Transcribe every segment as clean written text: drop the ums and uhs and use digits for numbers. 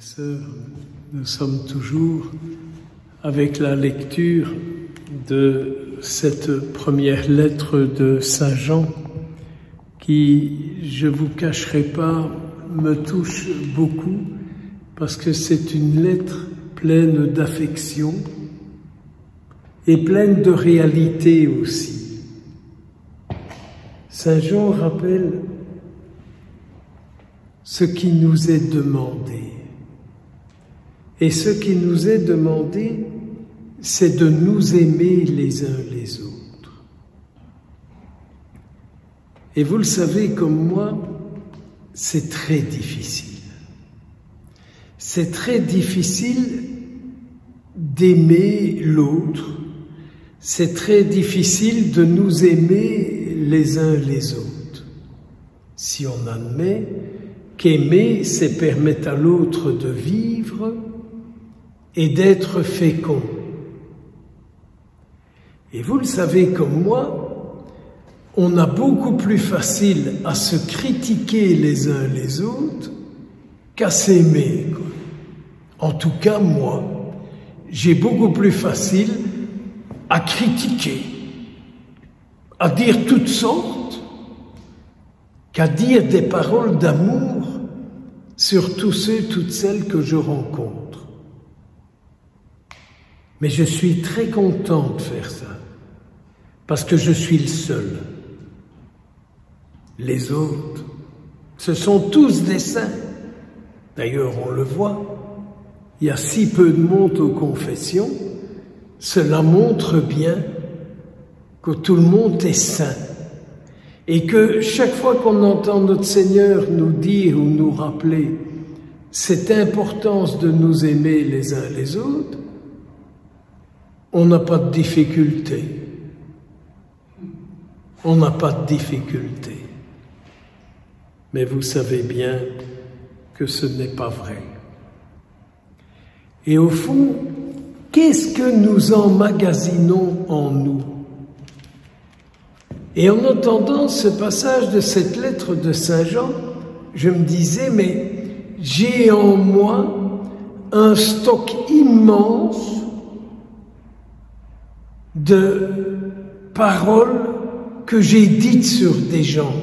sœurs, nous sommes toujours avec la lecture de cette première lettre de Saint Jean qui, je vous cacherai pas, me touche beaucoup parce que c'est une lettre pleine d'affection et pleine de réalité aussi. Saint Jean rappelle ce qui nous est demandé. Et ce qui nous est demandé, c'est de nous aimer les uns les autres. Et vous le savez comme moi, c'est très difficile. C'est très difficile d'aimer l'autre. C'est très difficile de nous aimer les uns les autres. Si on admet qu'aimer, c'est permettre à l'autre de vivre et d'être fécond. Et vous le savez comme moi, on a beaucoup plus facile à se critiquer les uns les autres qu'à s'aimer. En tout cas, moi, j'ai beaucoup plus facile à critiquer, à dire toutes sortes, qu'à dire des paroles d'amour sur tous ceux, toutes celles que je rencontre. Mais je suis très content de faire ça, parce que je suis le seul. Les autres, ce sont tous des saints. D'ailleurs, on le voit, il y a si peu de monde aux confessions, cela montre bien que tout le monde est saint. Et que chaque fois qu'on entend notre Seigneur nous dire ou nous rappeler cette importance de nous aimer les uns les autres, on n'a pas de difficulté. On n'a pas de difficulté. Mais vous savez bien que ce n'est pas vrai. Et au fond, qu'est-ce que nous emmagasinons en nous? Et en entendant ce passage de cette lettre de Saint Jean, je me disais, mais j'ai en moi un stock immense de paroles que j'ai dites sur des gens,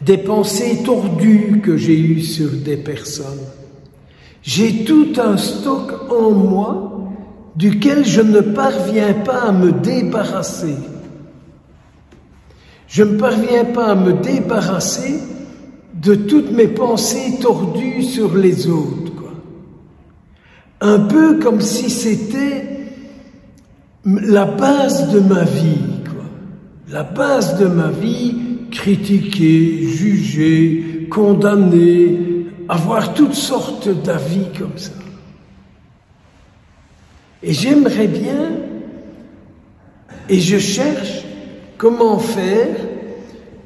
des pensées tordues que j'ai eues sur des personnes. J'ai tout un stock en moi duquel je ne parviens pas à me débarrasser. Je ne parviens pas à me débarrasser de toutes mes pensées tordues sur les autres, quoi. Un peu comme si c'était la base de ma vie, quoi. La base de ma vie, critiquer, juger, condamner, avoir toutes sortes d'avis comme ça. Et j'aimerais bien, et je cherche comment faire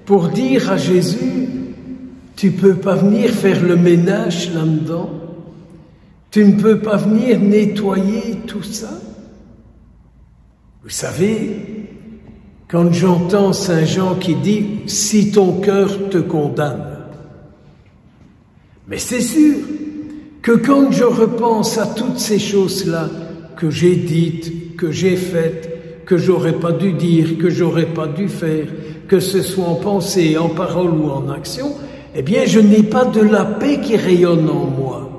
pour dire à Jésus, tu ne peux pas venir faire le ménage là-dedans, tu ne peux pas venir nettoyer tout ça. Vous savez, quand j'entends Saint Jean qui dit « si ton cœur te condamne », mais c'est sûr que quand je repense à toutes ces choses-là que j'ai dites, que j'ai faites, que j'aurais pas dû dire, que j'aurais pas dû faire, que ce soit en pensée, en parole ou en action, eh bien je n'ai pas de la paix qui rayonne en moi.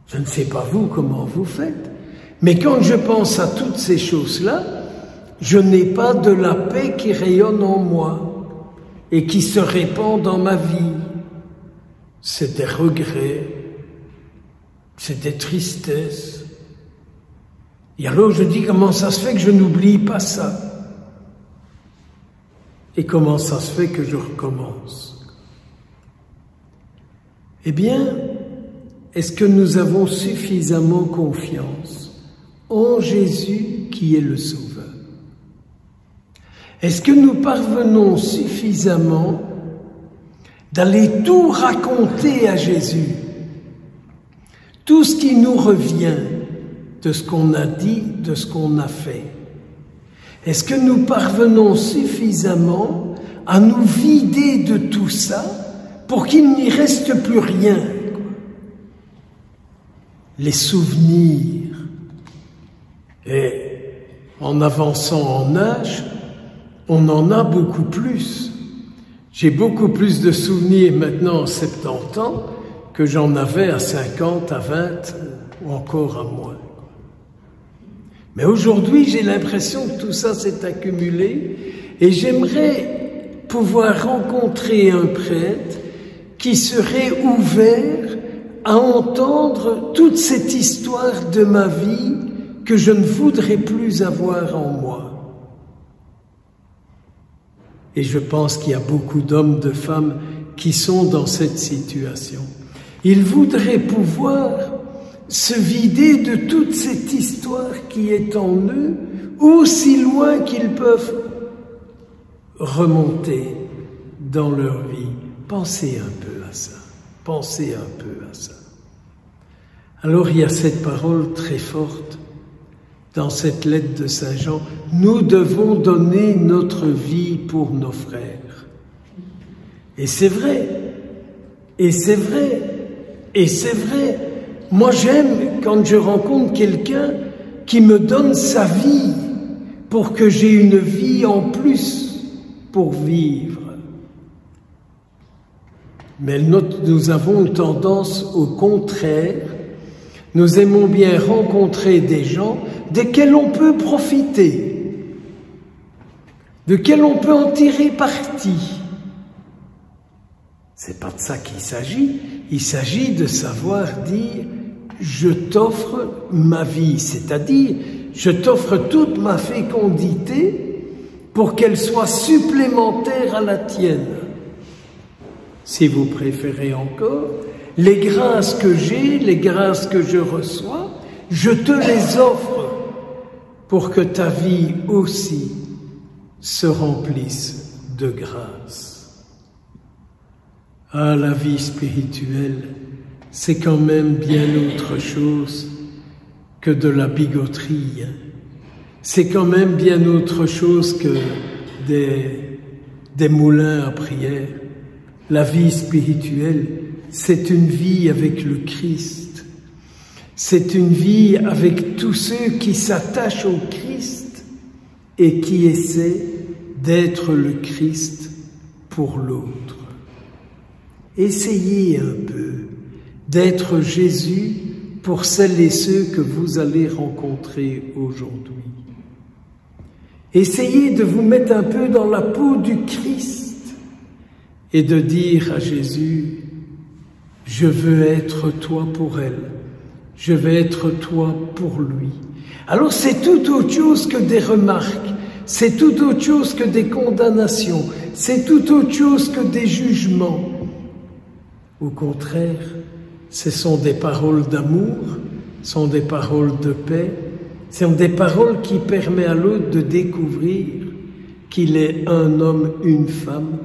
Je ne sais pas vous comment vous faites, mais quand je pense à toutes ces choses-là, je n'ai pas de la paix qui rayonne en moi et qui se répand dans ma vie. C'est des regrets, c'est des tristesses. Et alors je dis, comment ça se fait que je n'oublie pas ça? Et comment ça se fait que je recommence? Eh bien, est-ce que nous avons suffisamment confiance en Jésus qui est le Sauveur? Est-ce que nous parvenons suffisamment d'aller tout raconter à Jésus? Tout ce qui nous revient de ce qu'on a dit, de ce qu'on a fait. Est-ce que nous parvenons suffisamment à nous vider de tout ça pour qu'il n'y reste plus rien. Les souvenirs. Et en avançant en âge, on en a beaucoup plus. J'ai beaucoup plus de souvenirs maintenant à 70 ans que j'en avais à 50, à 20 ou encore à moins. Mais aujourd'hui, j'ai l'impression que tout ça s'est accumulé et j'aimerais pouvoir rencontrer un prêtre qui serait ouvert à entendre toute cette histoire de ma vie que je ne voudrais plus avoir en moi. Et je pense qu'il y a beaucoup d'hommes, de femmes qui sont dans cette situation. Ils voudraient pouvoir se vider de toute cette histoire qui est en eux, aussi loin qu'ils peuvent remonter dans leur vie. Pensez un peu à ça. Pensez un peu à ça. Alors il y a cette parole très forte dans cette lettre de Saint Jean. Nous devons donner notre vie pour nos frères. Et c'est vrai. Et c'est vrai. Et c'est vrai. Moi, j'aime quand je rencontre quelqu'un qui me donne sa vie pour que j'ai une vie en plus pour vivre. Mais nous avons tendance au contraire. Nous aimons bien rencontrer des gens desquels on peut profiter, desquels on peut en tirer parti. C'est pas de ça qu'il s'agit. Il s'agit de savoir dire « je t'offre ma vie », c'est-à-dire « je t'offre toute ma fécondité pour qu'elle soit supplémentaire à la tienne ». Si vous préférez encore, les grâces que j'ai, les grâces que je reçois, je te les offre pour que ta vie aussi se remplisse de grâce. Ah, la vie spirituelle, c'est quand même bien autre chose que de la bigoterie. C'est quand même bien autre chose que des moulins à prière. La vie spirituelle, c'est une vie avec le Christ. C'est une vie avec tous ceux qui s'attachent au Christ et qui essaient d'être le Christ pour l'autre. Essayez un peu d'être Jésus pour celles et ceux que vous allez rencontrer aujourd'hui. Essayez de vous mettre un peu dans la peau du Christ et de dire à Jésus, « Je veux être toi pour elle, je veux être toi pour lui. » Alors c'est tout autre chose que des remarques, c'est tout autre chose que des condamnations, c'est tout autre chose que des jugements. Au contraire, ce sont des paroles d'amour, ce sont des paroles de paix, ce sont des paroles qui permettent à l'autre de découvrir qu'il est un homme, une femme,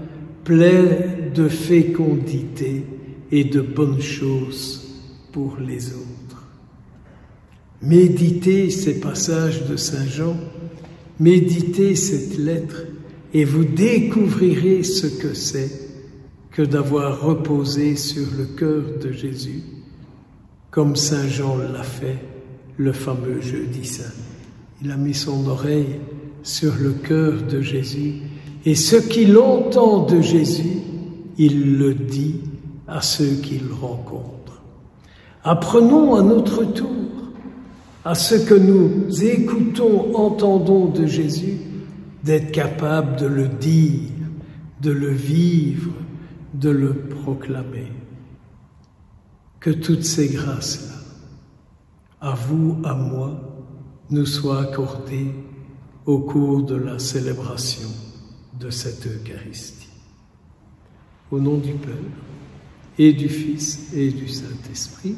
plein de fécondité et de bonnes choses pour les autres. Méditez ces passages de Saint Jean, méditez cette lettre et vous découvrirez ce que c'est que d'avoir reposé sur le cœur de Jésus, comme Saint Jean l'a fait le fameux Jeudi Saint. Il a mis son oreille sur le cœur de Jésus, et ce qu'il entend de Jésus, il le dit à ceux qu'il rencontre. Apprenons à notre tour à ce que nous écoutons, entendons de Jésus, d'être capables de le dire, de le vivre, de le proclamer. Que toutes ces grâces-là, à vous, à moi, nous soient accordées au cours de la célébration de cette Eucharistie. Au nom du Père, et du Fils, et du Saint-Esprit,